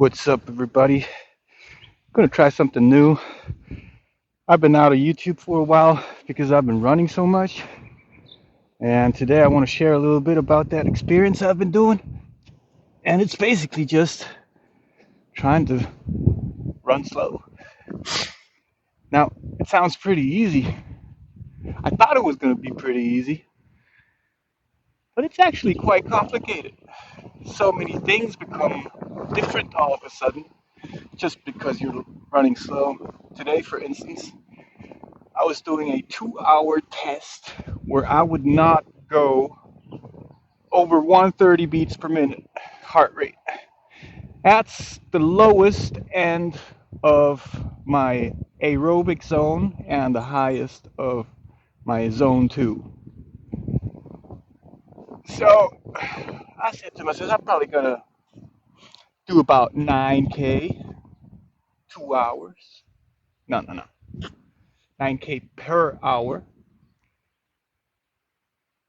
What's up, everybody? Gonna try something new. I've been out of YouTube for a while because I've been running so much, and today I want to share a little bit about that experience I've been doing. And it's basically just trying to run slow. Now, it sounds pretty easy. I thought it was gonna be pretty easy, but it's actually quite complicated. So many things become different all of a sudden just because you're running slow. Today, for instance, I was doing a 2 hour test where I would not go over 130 beats per minute heart rate. That's the lowest end of my aerobic zone and the highest of my zone 2. So I said to myself, I'm probably going to do about 9K, 2 hours. No. 9K per hour.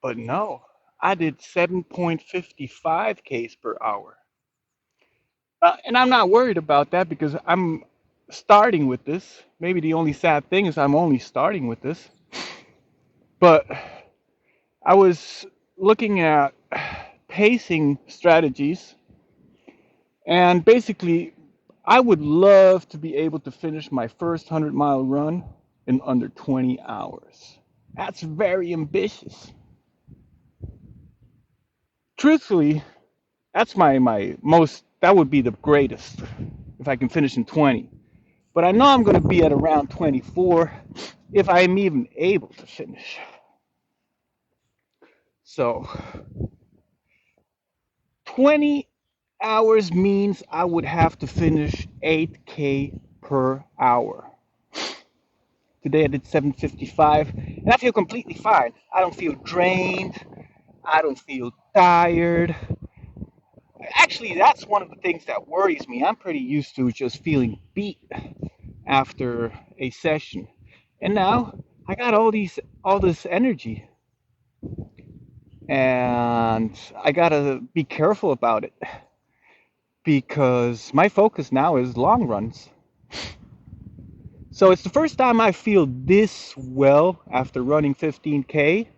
But no, I did 7.55 Ks per hour. And I'm not worried about that because I'm starting with this. Maybe the only sad thing is I'm only starting with this. But I was looking at pacing strategies, and basically, I would love to be able to finish my first 100-mile run in under 20 hours. That's very ambitious. Truthfully, that's my most, that would be the greatest if I can finish in 20. But I know I'm going to be at around 24 if I'm even able to finish. So 20 hours means I would have to finish 8K per hour. Today I did 755 and I feel completely fine. I don't feel drained. I don't feel tired. Actually, that's one of the things that worries me. I'm pretty used to just feeling beat after a session. And now I got all this energy, and I gotta be careful about it because my focus now is long runs. So it's the first time I feel this well after running 15K.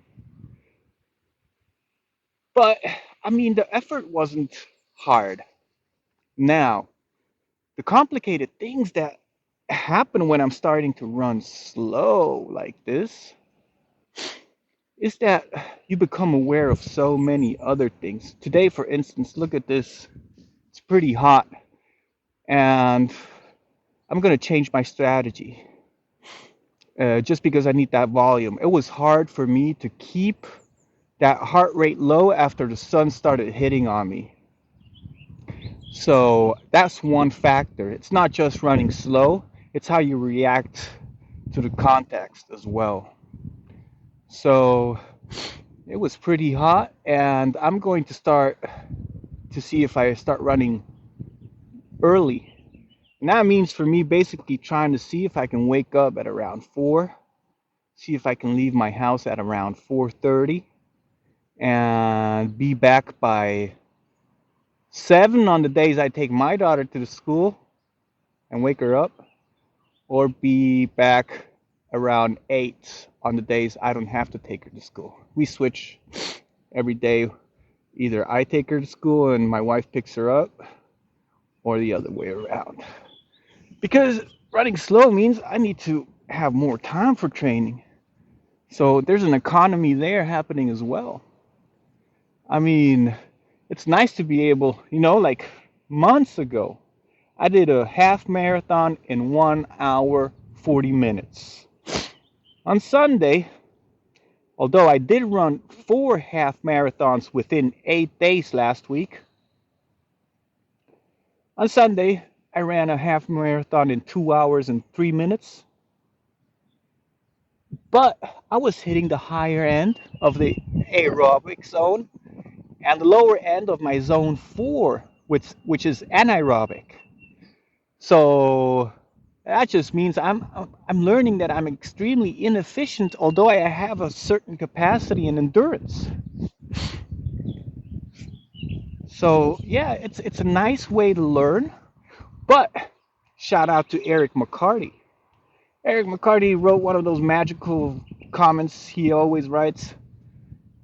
But I mean, the effort wasn't hard. Now, the complicated things that happen when I'm starting to run slow like this is that you become aware of so many other things. Today, for instance, look at this. It's pretty hot, and I'm going to change my strategy just because I need that volume. It was hard for me to keep that heart rate low after the sun started hitting on me. So that's one factor. It's not just running slow, it's how you react to the context as well. So it was pretty hot, and I'm going to start to see if I start running early. And that means for me basically trying to see if I can wake up at around 4, see if I can leave my house at around 4:30 and be back by 7 on the days I take my daughter to the school and wake her up, or be back around 8 on the days I don't have to take her to school. We switch every day. Either I take her to school and my wife picks her up, or the other way around. Because running slow means I need to have more time for training. So there's an economy there happening as well. I mean, it's nice to be able, like months ago, I did a half marathon in 1 hour, 40 minutes. On Sunday, although I did run 4 half marathons within 8 days last week, on Sunday, I ran a half marathon in 2 hours and 3 minutes. But I was hitting the higher end of the aerobic zone and the lower end of my zone 4, which is anaerobic. So that just means I'm learning that I'm extremely inefficient, although I have a certain capacity and endurance. So yeah, it's a nice way to learn. But shout out to Eric McCarty. Eric McCarty wrote one of those magical comments he always writes,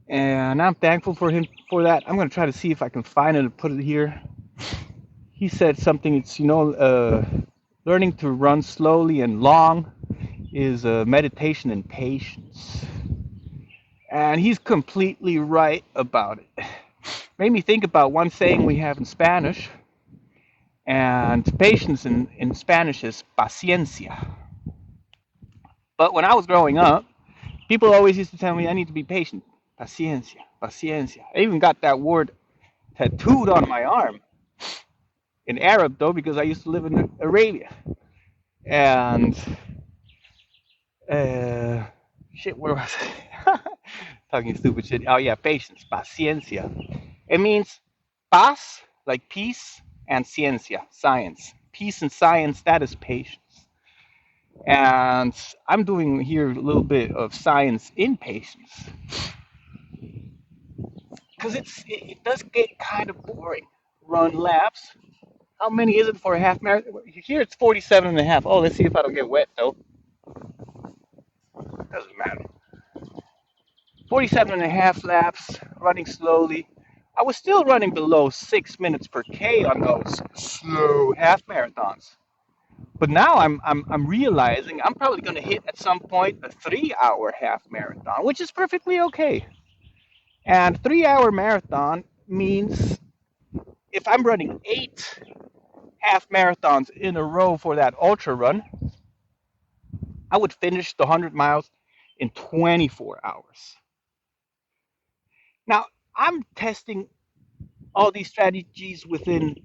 and I'm thankful for him for that. I'm gonna try to see if I can find it and put it here. He said something. It's learning to run slowly and long is a meditation in patience, and he's completely right about it. Made me think about one saying we have in Spanish, and patience in Spanish is paciencia. But when I was growing up, people always used to tell me I need to be patient. Paciencia, paciencia. I even got that word tattooed on my arm in Arab though, because I used to live in Arabia. And uh, shit, where was I? Talking stupid shit. Oh yeah, patience, paciencia. It means paz, like peace, and ciencia, science. Peace and science, that is patience. And I'm doing here a little bit of science in patience because it does get kind of boring. Run laps. How many is it for a half marathon? Here it's 47 and a half. Oh, let's see if I don't get wet though. Doesn't matter. 47 and a half laps, running slowly. I was still running below 6 minutes per K on those slow half marathons. But now I'm realizing I'm probably going to hit at some point a 3 hour half marathon, which is perfectly okay. And 3 hour marathon means if I'm running 8 half marathons in a row for that ultra run, I would finish the 100 miles in 24 hours. Now, I'm testing all these strategies within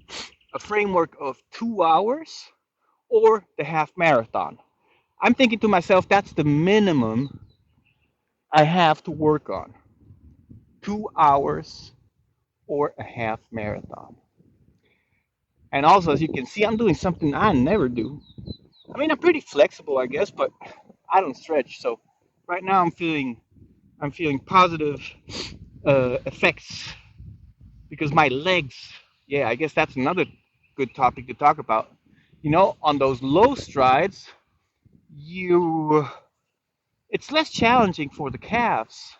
a framework of 2 hours or the half marathon. I'm thinking to myself, that's the minimum I have to work on. 2 hours or a half marathon. And also, as you can see, I'm doing something I never do. I mean, I'm pretty flexible, I guess, but I don't stretch. So right now, I'm feeling positive effects because my legs. Yeah, I guess that's another good topic to talk about. On those low strides, you it's less challenging for the calves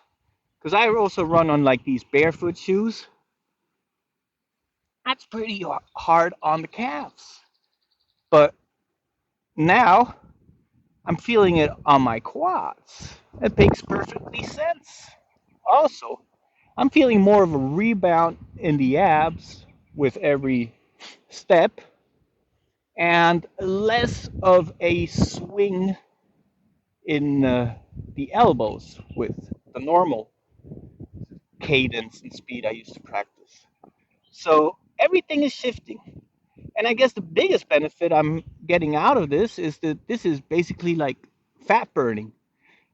because I also run on like these barefoot shoes. That's pretty hard on the calves. But now I'm feeling it on my quads. It makes perfectly sense. Also, I'm feeling more of a rebound in the abs with every step and less of a swing in the elbows with the normal cadence and speed I used to practice. So everything is shifting. And I guess the biggest benefit I'm getting out of this is that this is basically like fat burning.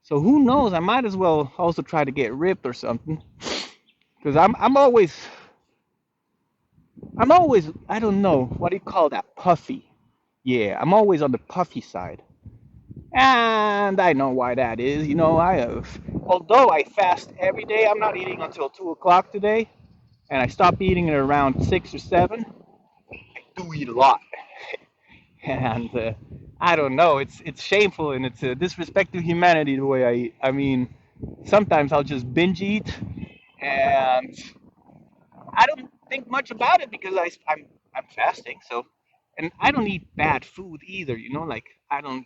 So who knows? I might as well also try to get ripped or something. Because I'm always I don't know what do you call that, puffy. Yeah, I'm always on the puffy side, and I know why that is. Although I fast every day, I'm not eating until 2 o'clock today, and I stop eating at around 6 or 7. I do eat a lot, and I don't know. It's shameful and it's a disrespect to humanity the way I eat. I mean, sometimes I'll just binge eat, and I don't think much about it because I'm fasting. So, and I don't eat bad food either. Like I don't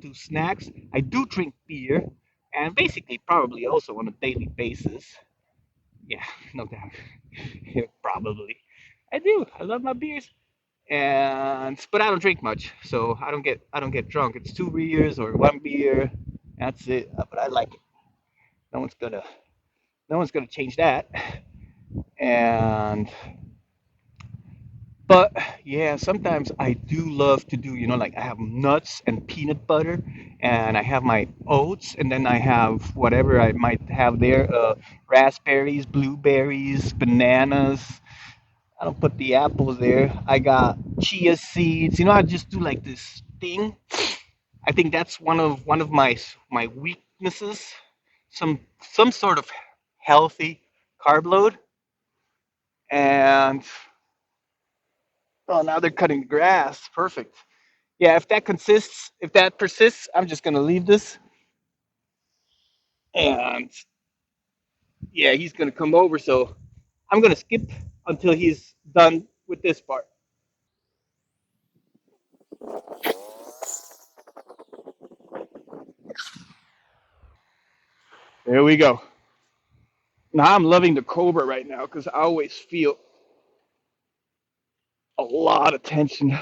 do snacks. I do drink beer, and basically probably also on a daily basis. Yeah, no doubt. Yeah, probably. I do. I love my beers, and but I don't drink much, so I don't get drunk. It's 2 beers or 1 beer. That's it. But I like it. No one's gonna no one's gonna change that. And But yeah, sometimes I do love to do, like I have nuts and peanut butter, and I have my oats, and then I have whatever I might have there, raspberries, blueberries, bananas. I don't put the apples there. I got chia seeds. I just do like this thing. I think that's one of my weaknesses. Some sort of healthy carb load, and Oh, now they're cutting the grass. Perfect. Yeah, if that persists, I'm just gonna leave this. And yeah, he's gonna come over, so I'm gonna skip until he's done with this part. There we go. Now I'm loving the Cobra right now because I always feel a lot of tension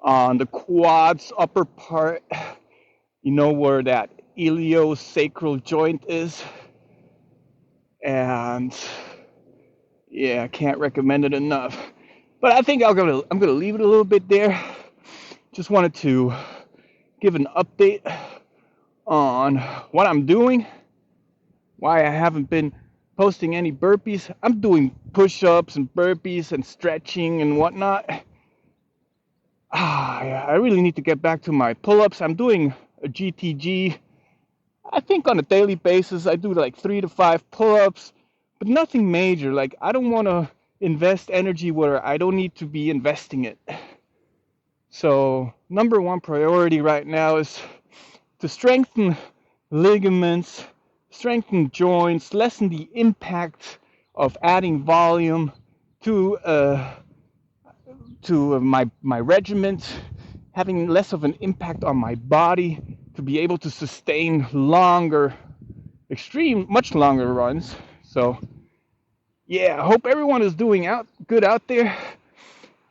on the quads, upper part. You know where that iliosacral joint is, and yeah, I can't recommend it enough. But I think I'm gonna leave it a little bit there. Just wanted to give an update on what I'm doing, why I haven't been posting any burpees. I'm doing push-ups and burpees and stretching and whatnot. Yeah, I really need to get back to my pull-ups. I'm doing a GTG. I think on a daily basis I do like 3 to 5 pull-ups, but nothing major. Like I don't want to invest energy where I don't need to be investing it. So number one priority right now is to strengthen ligaments, strengthen joints, lessen the impact of adding volume to my regiment, having less of an impact on my body to be able to sustain longer, much longer runs. So yeah, I hope everyone is doing good out there.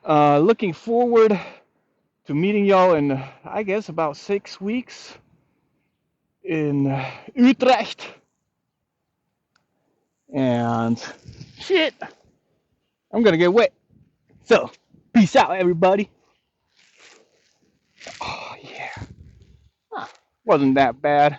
Looking forward to meeting y'all in, I guess, about 6 weeks in Utrecht. And shit, I'm gonna get wet. So, peace out, everybody. Oh, yeah. Huh. Wasn't that bad.